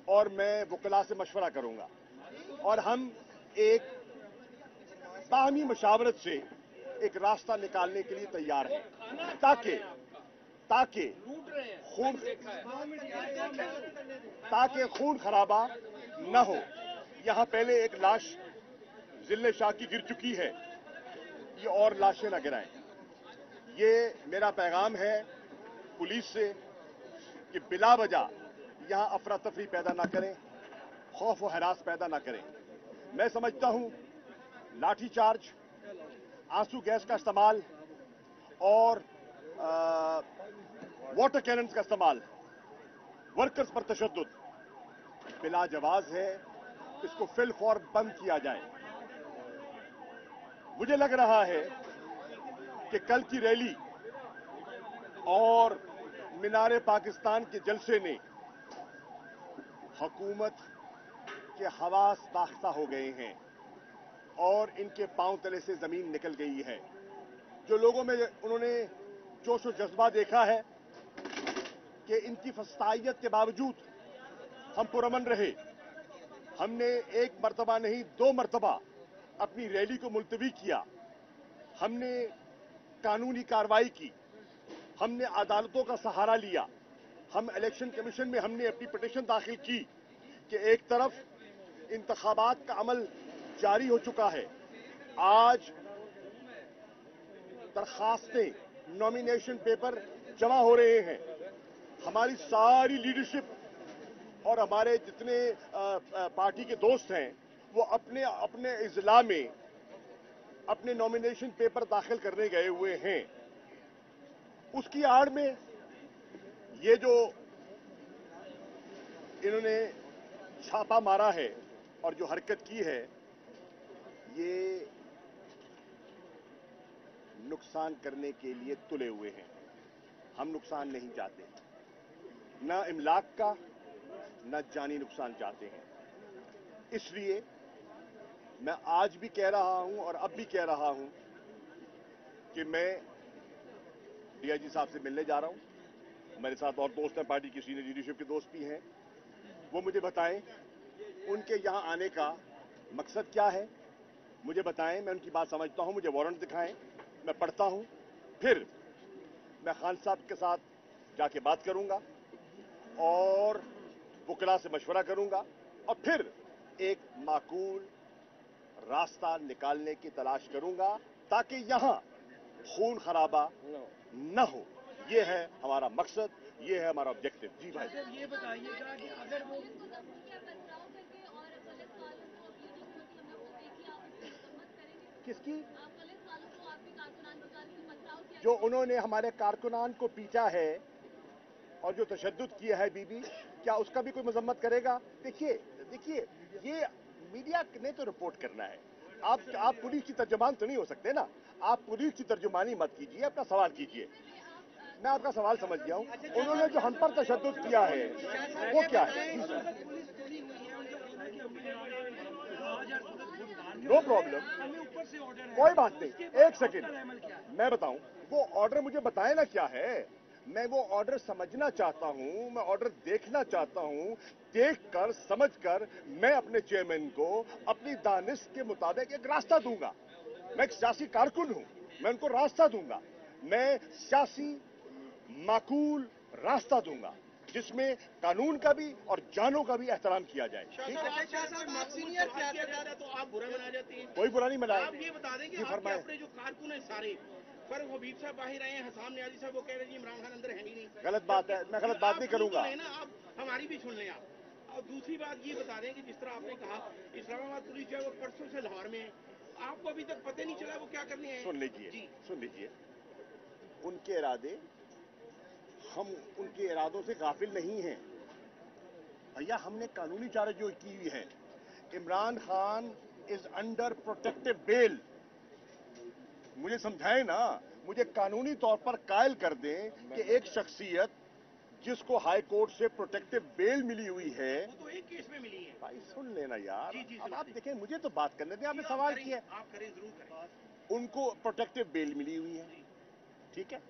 और मैं वकला से मशवरा करूंगा और हम एक बाहमी मशावरत से एक रास्ता निकालने के लिए तैयार हैं ताकि खून खराबा न हो। यहां पहले एक लाश जिले शाह की गिर चुकी है, ये और लाशें न गिराएं। ये मेरा पैगाम है पुलिस से कि बिला वजह यहां अफरा तफरी पैदा ना करें, खौफ व हरास पैदा ना करें। मैं समझता हूं लाठी चार्ज, आंसू गैस का इस्तेमाल और वाटर कैनन्स का इस्तेमाल, वर्कर्स पर तशद्दुद बिला जवाज है, इसको फिल फौर बंद किया जाए। मुझे लग रहा है कि कल की रैली और मीनारे पाकिस्तान के जलसे ने हुकूमत के हवास दाख्ता हो गए हैं और इनके पांव तले से जमीन निकल गई है। जो लोगों में उन्होंने जोश और जज्बा देखा है कि इनकी फस्तायत के बावजूद हम पुरअमन रहे। हमने एक मर्तबा नहीं 2 मर्तबा अपनी रैली को मुलतवी किया। हमने कानूनी कार्रवाई की, हमने अदालतों का सहारा लिया, हम इलेक्शन कमीशन में हमने अपनी पिटीशन दाखिल की कि एक तरफ इंतखाबात का अमल जारी हो चुका है, आज दरखास्तें, नॉमिनेशन पेपर जमा हो रहे हैं। हमारी सारी लीडरशिप और हमारे जितने पार्टी के दोस्त हैं वो अपने अपने इजला में अपने नॉमिनेशन पेपर दाखिल करने गए हुए हैं। उसकी आड़ में ये जो इन्होंने छापा मारा है और जो हरकत की है, ये नुकसान करने के लिए तुले हुए हैं। हम नुकसान नहीं चाहते, न इमलाक का न जानी नुकसान चाहते हैं। इसलिए मैं आज भी कह रहा हूं और अब भी कह रहा हूं कि मैं डीआईजी साहब से मिलने जा रहा हूं। मेरे साथ और दोस्त हैं, पार्टी की सीनियर लीडरशिप के दोस्त भी हैं। वो मुझे बताएं उनके यहां आने का मकसद क्या है, मुझे बताएं। मैं उनकी बात समझता हूं, मुझे वारंट दिखाएं, मैं पढ़ता हूं, फिर मैं खान साहब के साथ जाके बात करूंगा और वकला से मशवरा करूंगा और फिर एक माकूल रास्ता निकालने की तलाश करूंगा ताकि यहां खून खराबा न हो। ये है हमारा मकसद, ये है हमारा ऑब्जेक्टिव। जी भाई, ये बताइएगा कि अगर वो किसकी जो उन्होंने हमारे कारकुनान को पीटा है और जो तशद्दुद किया है बीबी, क्या उसका भी कोई मजम्मत करेगा? देखिए ये मीडिया ने तो रिपोर्ट करना है। आप पुलिस की तर्जुमान तो नहीं हो सकते ना। आप पुलिस की तर्जुमानी मत कीजिए, अपना सवाल कीजिए। मैं आपका सवाल समझ गया हूं। उन्होंने जो हम पर तशद्दुद किया है वो क्या है? नो प्रॉब्लम, कोई बात नहीं। एक सेकंड मैं बताऊं, वो ऑर्डर मुझे बताए ना क्या है। मैं वो ऑर्डर समझना चाहता हूं, मैं ऑर्डर देखना चाहता हूं। देखकर समझकर मैं अपने चेयरमैन को अपनी दानिश के मुताबिक एक रास्ता दूंगा। मैं एक सियासी कारकुन हूं, मैं उनको रास्ता दूंगा। मैं सियासी माकूल रास्ता दूंगा जिसमें कानून का भी और जानों का भी एहतराम किया जाए। ठीक है, तो आप बुरा मना जाते हैं। कोई बुरा नहीं मनाया। आप ये बता दें कि आपके अपने जो कारकुन हैं सारे, पर हबीब साहब बाहर आए हैं, हसाम न्याजी साहब वो कह रहे हैं इमरान खान अंदर है ही नहीं। गलत बात है, मैं गलत बात नहीं करूंगा। आप हमारी भी सुन लें आप। और दूसरी बात ये बता दें कि जिस तरह आपने कहा इस्लामाबाद पुलिस जो है वो परसों से लाहौर में है, आपको अभी तक पता नहीं चला वो क्या करने आए। सुन लीजिए, उनके इरादे, हम उनके इरादों से गाफिल नहीं हैं भैया। हमने कानूनी चार्ज जो की हुई है, Imran Khan is under protective bail. मुझे समझाएं ना, मुझे कानूनी तौर पर कायल कर दें कि एक शख्सियत जिसको हाई कोर्ट से प्रोटेक्टिव बेल मिली हुई है, वो तो एक केस में मिली है। भाई सुन लेना यार। जी, अब आप देखें, मुझे तो बात करने दें, आपने सवाल किया। आप करें, जरूर करें। उनको प्रोटेक्टिव बेल मिली हुई है, ठीक है।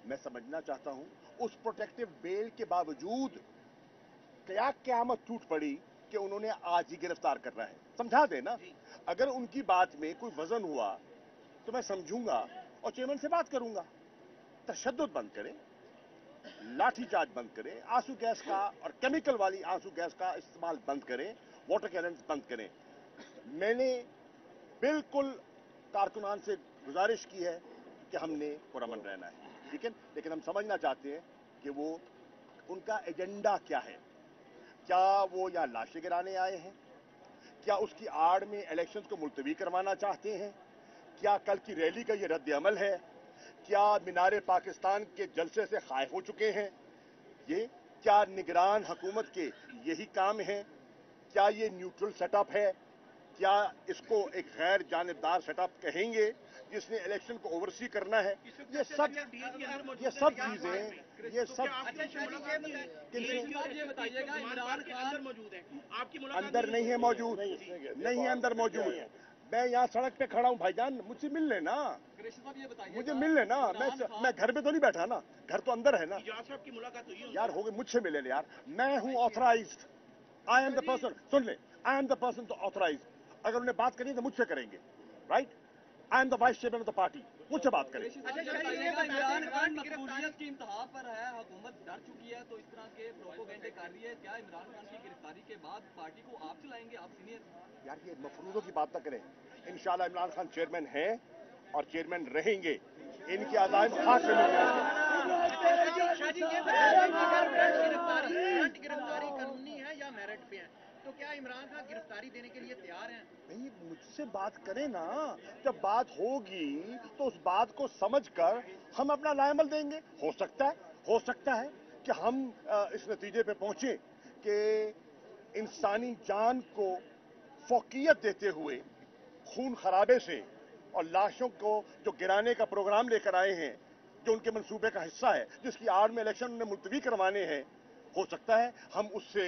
मैं समझना चाहता हूं उस प्रोटेक्टिव बेल के बावजूद क्या क़यामत टूट पड़ी कि उन्होंने आज ही गिरफ्तार करना है? समझा दे ना। अगर उनकी बात में कोई वजन हुआ तो मैं समझूंगा और चेयरमैन से बात करूंगा। तशद्दुद बंद करें, लाठीचार्ज बंद करें, आंसू गैस का और केमिकल वाली आंसू गैस का इस्तेमाल बंद करें, वाटर कैनन्स बंद करें। मैंने बिल्कुल कारकुनान से गुजारिश की है कि हमने पुरअमन रहना है, ठीक है, लेकिन हम समझना चाहते हैं कि वो उनका एजेंडा क्या है। क्या वो यहाँ लाशें गिराने आए हैं? क्या उसकी आड़ में इलेक्शंस को मुलतवी करवाना चाहते हैं? क्या कल की रैली का ये रद्द अमल है? क्या मीनार पाकिस्तान के जलसे से खाइफ हो चुके हैं? ये क्या निगरान हुकूमत के यही काम है? क्या ये न्यूट्रल सेटअप है? क्या इसको एक गैर जानिबदार सेटअप कहेंगे जिसने इलेक्शन को ओवरसी करना है? ये सब चीजें बताइएगा इमरान खान मौजूद है, आपकी मुलाकात अंदर नहीं है मौजूद, नहीं है अंदर मौजूद। मैं यहाँ सड़क पे खड़ा हूँ भाईजान, मुझसे मिल लेना, मुझे मिल लेना। मैं घर पे तो नहीं बैठा ना, घर तो अंदर है ना। इजाज साहब की मुलाकात हुई है यार हो गई, मुझसे मिले यार। मैं हूँ authorised, I am the person, सुन ले, आई एम द पर्सन तो ऑथराइज्ड। अगर उन्हें बात करनी तो मुझसे करेंगे, right? I am the vice chairman of the party, मुझसे बात करें। इमरान खान मकबूलियत की इंतहा पर है, हुकूमत डर चुकी है, तो इस तरह के प्रोपोगेंडे कर रही है। क्या इमरान खान की गिरफ्तारी के बाद पार्टी को आप चलाएंगे, आप सीनियर? यार ये मफरूजों की बात ना करें। इंशाल्लाह इमरान खान चेयरमैन हैं और चेयरमैन रहेंगे। इनके अज़ाइम खाक में मिल गिरफ्तारी कानूनी है या मेरिट पे है, तो क्या इमरान खान गिरफ्तारी देने के लिए तैयार हैं? नहीं, मुझसे बात करें ना। जब बात होगी तो उस बात को समझकर हम अपना लाएमल देंगे। हो सकता है कि हम इस नतीजे पे पहुंचे कि इंसानी जान को फौकियत देते हुए खून खराबे से और लाशों को जो गिराने का प्रोग्राम लेकर आए हैं, जो उनके मंसूबे का हिस्सा है, जिसकी आड़ में इलेक्शन उन्हें मुलतवी करवाने हैं, हो सकता है हम उससे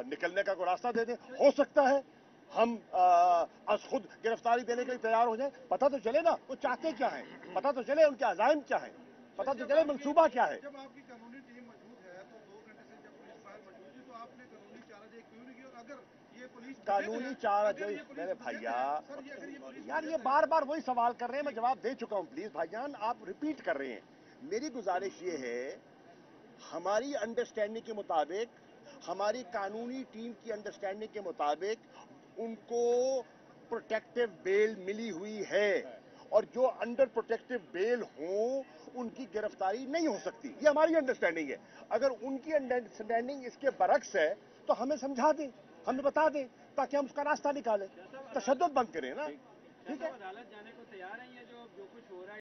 निकलने का कोई रास्ता दे दें। हो सकता है हम आज खुद गिरफ्तारी देने के लिए तैयार हो जाए। पता तो चले ना वो चाहते क्या है, पता तो चले उनके अज़ाइम क्या है, पता तो चले मंसूबा क्या है। जब आपकी कानूनी टीम मौजूद है तो 2 घंटे से जब पुलिस फायर मौजूद थी तो आपने कानूनी चाराजोई क्यों नहीं की? और अगर ये पुलिस कानूनी चाराजोई, मेरे भैया यार ये बार बार वही सवाल कर रहे हैं, मैं जवाब दे चुका हूं। प्लीज भाईजान आप रिपीट कर रहे हैं। मेरी गुजारिश ये है, हमारी अंडरस्टैंडिंग के मुताबिक, हमारी कानूनी टीम की अंडरस्टैंडिंग के मुताबिक उनको प्रोटेक्टिव बेल मिली हुई है और जो अंडर प्रोटेक्टिव बेल हो उनकी गिरफ्तारी नहीं हो सकती। ये हमारी अंडरस्टैंडिंग है। अगर उनकी अंडरस्टैंडिंग इसके बरक्स है तो हमें समझा दें, हमें बता दें, ताकि हम उसका रास्ता निकालें। तशद्दुद बंद करें ना, ठीक है? अदालत जाने को तैयार हैं? ये जो कुछ हो रहा है